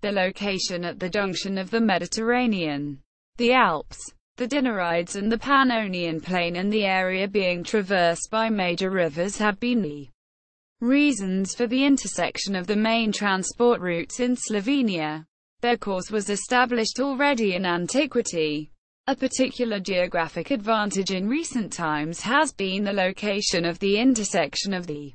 the location at the junction of the Mediterranean, the Alps, the Dinarides and the Pannonian Plain, and the area being traversed by major rivers have been the reasons for the intersection of the main transport routes in Slovenia. Their course was established already in antiquity. A particular geographic advantage in recent times has been the location of the intersection of the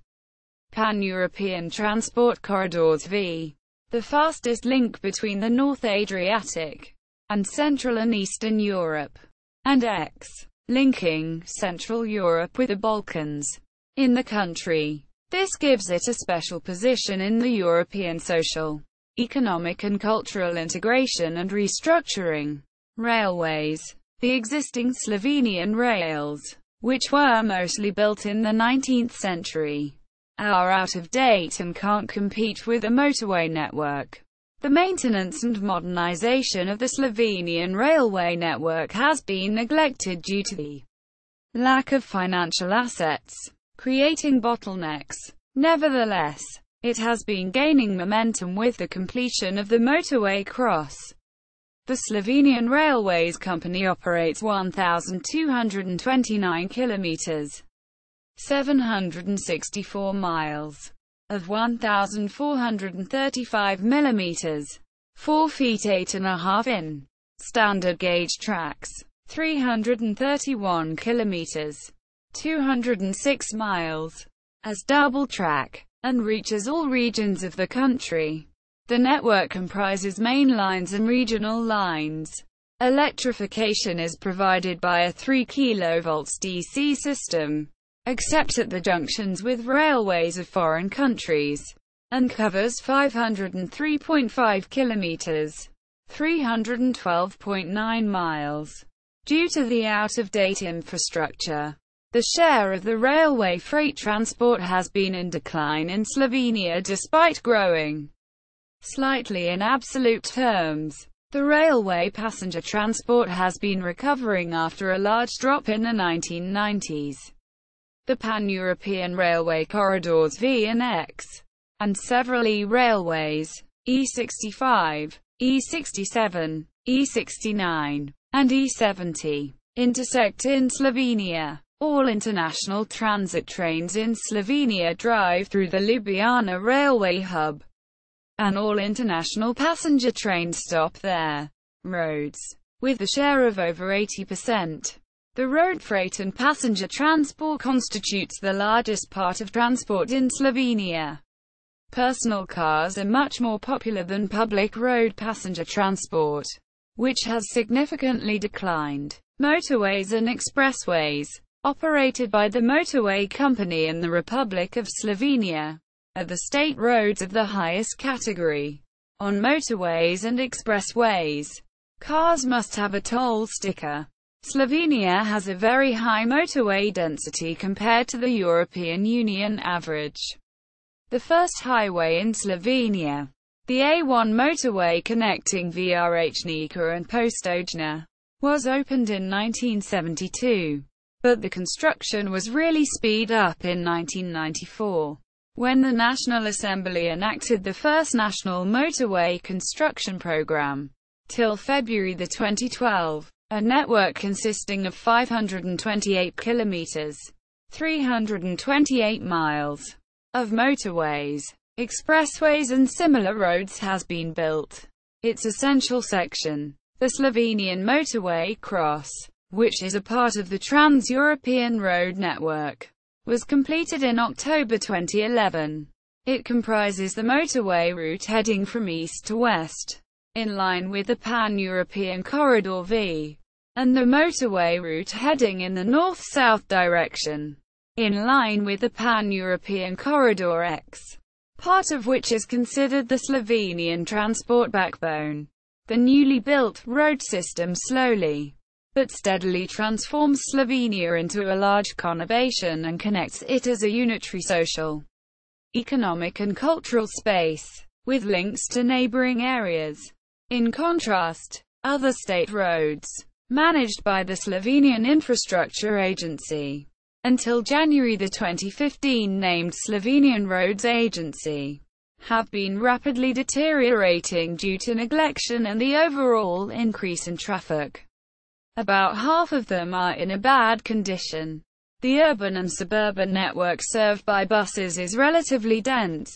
Pan-European transport corridors v. the fastest link between the North Adriatic and Central and Eastern Europe, and X, linking Central Europe with the Balkans. In the country, this gives it a special position in the European social, economic and cultural integration and restructuring. Railways. The existing Slovenian rails, which were mostly built in the 19th century, are out of date and can't compete with a motorway network. The maintenance and modernization of the Slovenian railway network has been neglected due to the lack of financial assets, creating bottlenecks. Nevertheless, it has been gaining momentum with the completion of the motorway cross. The Slovenian Railways Company operates 1,229 kilometers, 764 miles, of 1,435 millimeters, 4 feet 8.5 in standard gauge tracks, 331 kilometers, 206 miles, as double track, and reaches all regions of the country. The network comprises main lines and regional lines. Electrification is provided by a 3 kV DC system, except at the junctions with railways of foreign countries, and covers 503.5 kilometers, 312.9 miles. Due to the out-of-date infrastructure, the share of the railway freight transport has been in decline in Slovenia despite growing slightly in absolute terms. The railway passenger transport has been recovering after a large drop in the 1990s. The Pan-European railway corridors V and X, and several E-railways, E65, E67, E69, and E70, intersect in Slovenia. All international transit trains in Slovenia drive through the Ljubljana railway hub, and all international passenger trains stop there. Roads. With a share of over 80%, the road freight and passenger transport constitutes the largest part of transport in Slovenia. Personal cars are much more popular than public road passenger transport, which has significantly declined. Motorways and expressways, operated by the Motorway Company in the Republic of Slovenia, are the state roads of the highest category. On motorways and expressways, cars must have a toll sticker. Slovenia has a very high motorway density compared to the European Union average. The first highway in Slovenia, the A1 motorway connecting Vrhnika and Postojna, was opened in 1972. But the construction was really speed up in 1994, when the National Assembly enacted the first national motorway construction program. Till February 2012, a network consisting of 528 kilometers, 328 miles, of motorways, expressways and similar roads has been built. Its essential section, the Slovenian Motorway Cross, which is a part of the Trans-European Road Network, was completed in October 2011. It comprises the motorway route heading from east to west, in line with the Pan-European Corridor V, and the motorway route heading in the north-south direction, in line with the Pan-European Corridor X, part of which is considered the Slovenian transport backbone. The newly built road system slowly but steadily transforms Slovenia into a large conurbation and connects it as a unitary social, economic and cultural space, with links to neighboring areas. In contrast, other state roads, managed by the Slovenian Infrastructure Agency, until January 2015 named Slovenian Roads Agency, have been rapidly deteriorating due to neglection and the overall increase in traffic. About half of them are in a bad condition. The urban and suburban network served by buses is relatively dense.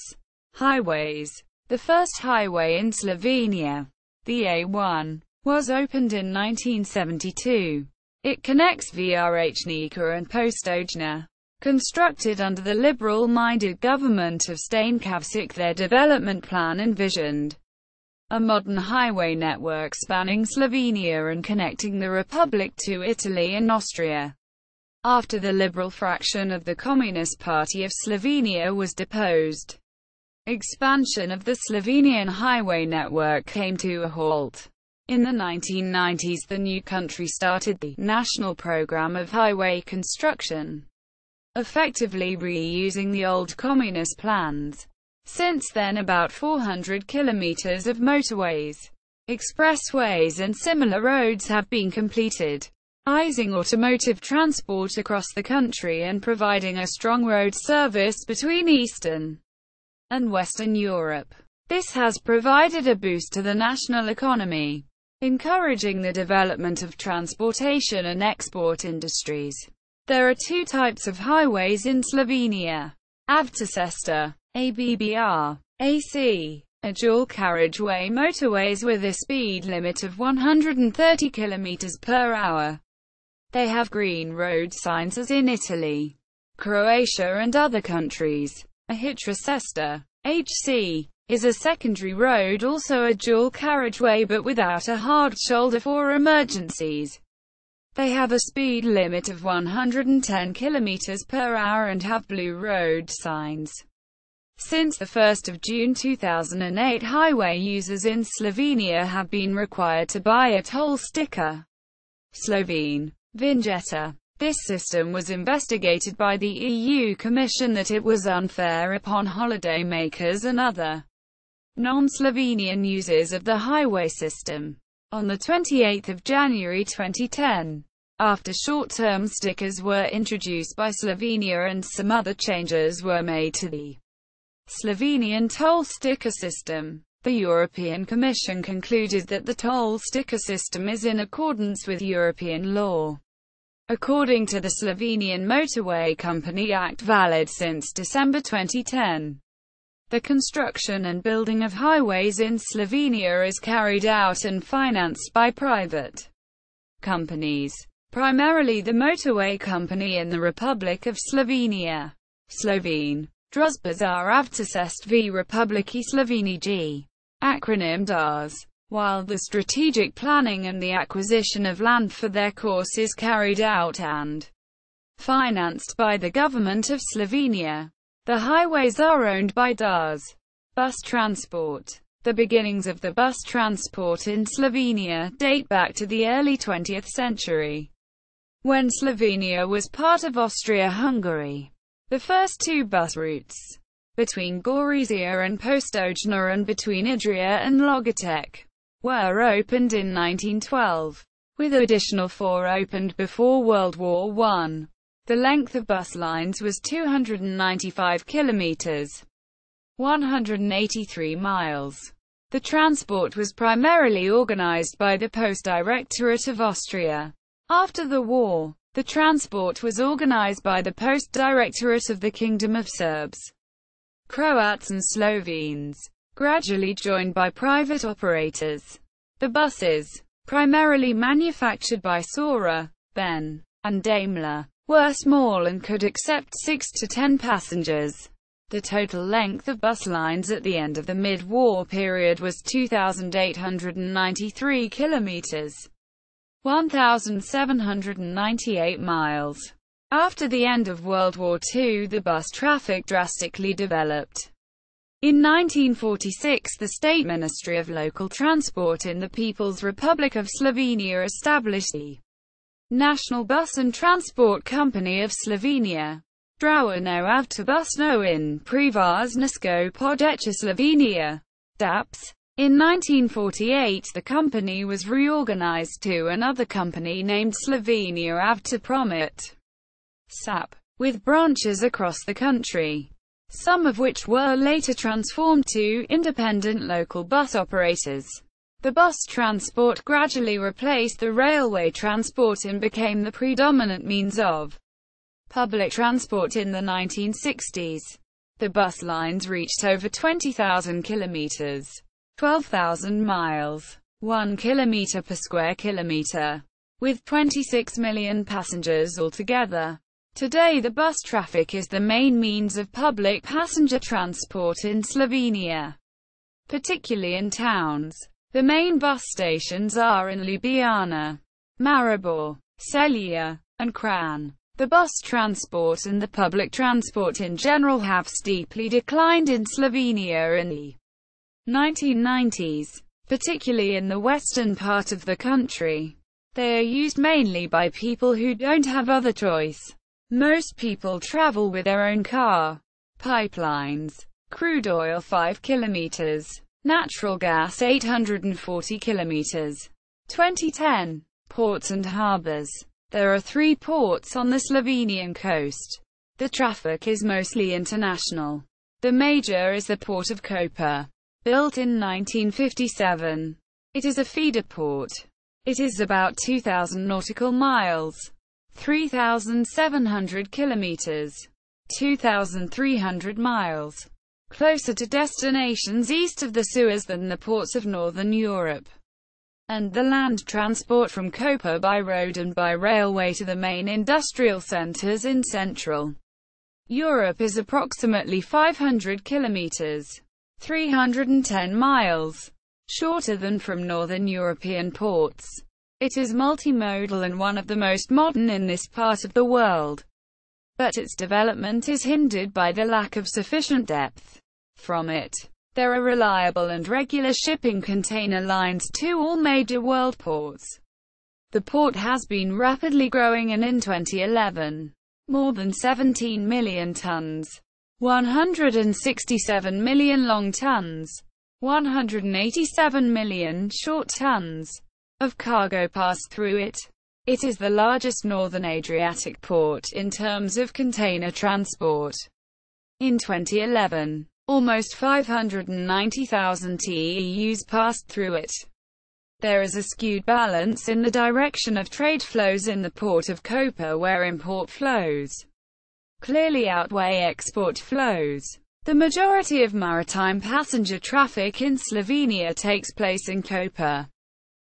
Highways. The first highway in Slovenia, the A1, was opened in 1972. It connects Vrhnica and Postojna. Constructed under the liberal-minded government of Stankavsic, their development plan envisioned a modern highway network spanning Slovenia and connecting the Republic to Italy and Austria. After the liberal fraction of the Communist Party of Slovenia was deposed, expansion of the Slovenian highway network came to a halt. In the 1990s, the new country started the National Program of Highway Construction, effectively reusing the old communist plans. Since then, about 400 kilometers of motorways, expressways and similar roads have been completed, easing automotive transport across the country and providing a strong road service between Eastern and Western Europe. This has provided a boost to the national economy, encouraging the development of transportation and export industries. There are two types of highways in Slovenia: Avtocesta, ABBR, AC, a dual carriageway motorways with a speed limit of 130 km per hour. They have green road signs as in Italy, Croatia and other countries. A Hitrocesta, HC, is a secondary road, also a dual carriageway but without a hard shoulder for emergencies. They have a speed limit of 110 km per hour and have blue road signs. Since 1 June 2008, highway users in Slovenia have been required to buy a toll sticker, Slovene Vinjeta. This system was investigated by the EU Commission that it was unfair upon holidaymakers and other non-Slovenian users of the highway system. On 28 January 2010, after short-term stickers were introduced by Slovenia and some other changes were made to the Slovenian toll sticker system, the European Commission concluded that the toll sticker system is in accordance with European law. According to the Slovenian Motorway Company Act, valid since December 2010, the construction and building of highways in Slovenia is carried out and financed by private companies, primarily the Motorway Company in the Republic of Slovenia. Slovene Druzba za Avtocest v Republiki Sloveniji, acronym DARS. While the strategic planning and the acquisition of land for their course is carried out and financed by the government of Slovenia, the highways are owned by DARS. Bus transport. The beginnings of the bus transport in Slovenia date back to the early 20th century, when Slovenia was part of Austria-Hungary. The first two bus routes, between Gorizia and Postojna and between Idrija and Logatec, were opened in 1912, with additional 4 opened before World War I. The length of bus lines was 295 kilometers, 183 miles. The transport was primarily organized by the Post Directorate of Austria. After the war, the transport was organized by the Post Directorate of the Kingdom of Serbs, Croats and Slovenes, gradually joined by private operators. The buses, primarily manufactured by Sora, Ben, and Daimler, were small and could accept 6 to 10 passengers. The total length of bus lines at the end of the mid-war period was 2,893 kilometers, 1,798 miles. After the end of World War II, the bus traffic drastically developed. In 1946, the State Ministry of Local Transport in the People's Republic of Slovenia established the National Bus and Transport Company of Slovenia. Zdravstveno avtobusno in Prevozniško podjetje Slovenia, DAPS. In 1948, the company was reorganized to another company named Slovenia Avtopromet, SAP, with branches across the country. some of which were later transformed to independent local bus operators. The bus transport gradually replaced the railway transport and became the predominant means of public transport in the 1960s. The bus lines reached over 20,000 kilometers, 12,000 miles, 1 kilometer per square kilometer, with 26 million passengers altogether. Today the bus traffic is the main means of public passenger transport in Slovenia, particularly in towns. The main bus stations are in Ljubljana, Maribor, Celje, and Kranj. The bus transport and the public transport in general have steeply declined in Slovenia in the 1990s, particularly in the western part of the country. They are used mainly by people who don't have other choice. Most people travel with their own car. Pipelines. Crude oil 5 kilometers. Natural gas 840 kilometers. 2010. Ports and harbors. There are 3 ports on the Slovenian coast. The traffic is mostly international. The major is the port of Koper. Built in 1957. It is a feeder port. It is about 2,000 nautical miles. 3,700 kilometers. 2,300 miles. Closer to destinations east of the Suez than the ports of Northern Europe. And the land transport from Koper by road and by railway to the main industrial centers in Central Europe is approximately 500 kilometers, 310 miles, shorter than from Northern European ports. It is multimodal and one of the most modern in this part of the world. But its development is hindered by the lack of sufficient depth. From it, there are reliable and regular shipping container lines to all major world ports. The port has been rapidly growing and in 2011, more than 17 million tons, 167 million long tons, 187 million short tons of cargo passed through it. It is the largest Northern Adriatic port in terms of container transport. In 2011, almost 590,000 TEUs passed through it. There is a skewed balance in the direction of trade flows in the port of Koper, where import flows clearly outweigh export flows. The majority of maritime passenger traffic in Slovenia takes place in Koper,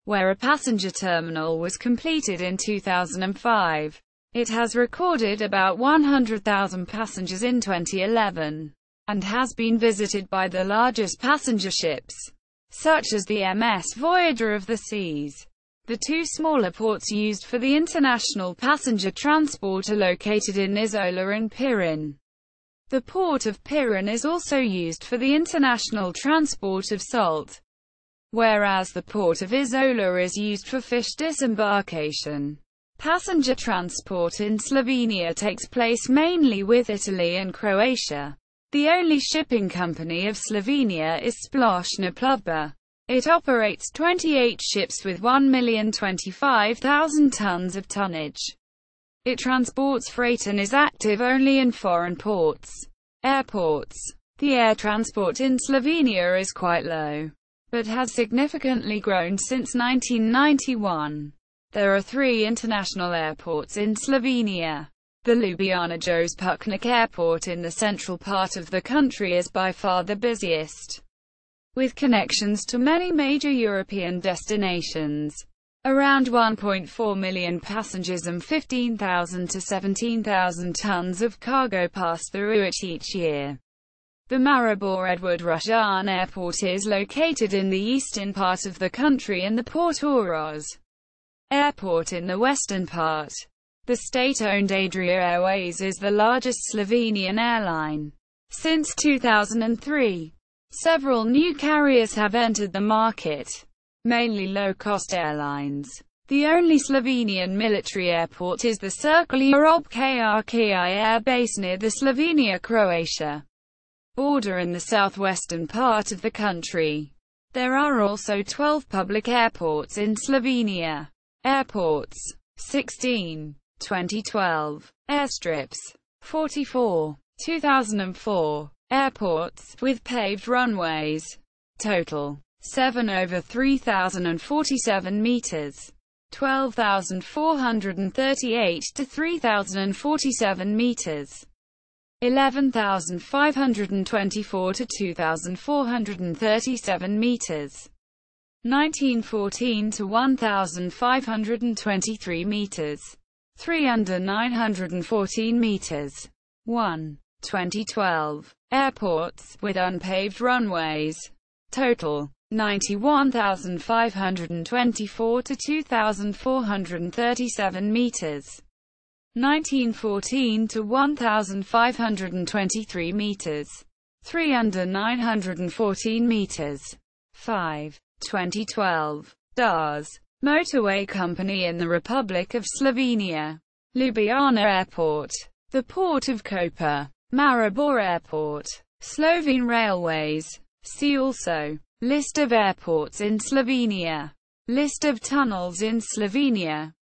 where a passenger terminal was completed in 2005. It has recorded about 100,000 passengers in 2011. And has been visited by the largest passenger ships, such as the MS Voyager of the Seas. The 2 smaller ports used for the international passenger transport are located in Izola and Pirin. The port of Pirin is also used for the international transport of salt, whereas the port of Izola is used for fish disembarkation. Passenger transport in Slovenia takes place mainly with Italy and Croatia. The only shipping company of Slovenia is Splošna plovba. It operates 28 ships with 1,025,000 tons of tonnage. It transports freight and is active only in foreign ports. Airports. The air transport in Slovenia is quite low, but has significantly grown since 1991. There are 3 international airports in Slovenia. The Ljubljana Jos Pučnik Airport in the central part of the country is by far the busiest, with connections to many major European destinations. Around 1.4 million passengers and 15,000 to 17,000 tons of cargo pass through it each year. The Maribor Edward Rusjan Airport is located in the eastern part of the country and the Port Oroz Airport in the western part. The state-owned Adria Airways is the largest Slovenian airline. Since 2003, several new carriers have entered the market, mainly low-cost airlines. The only Slovenian military airport is the Circular Krki Air Base near the Slovenia-Croatia border in the southwestern part of the country. There are also 12 public airports in Slovenia. Airports. 16. 2012. Airstrips. 44. 2004. Airports, with paved runways. Total. 7 over 3,047 meters. 12,438 to 3,047 meters. 11,524 to 2,437 meters. 1914 to 1,523 meters. 3 under 914 meters. 1. 2012. Airports, with unpaved runways. Total. 91,524 to 2,437 meters. 1914 to 1,523 meters. 3 under 914 meters. 5. 2012. DARS. Motorway company in the Republic of Slovenia. Ljubljana Airport. The Port of Koper. Maribor Airport. Slovene Railways. See also. List of airports in Slovenia. List of tunnels in Slovenia.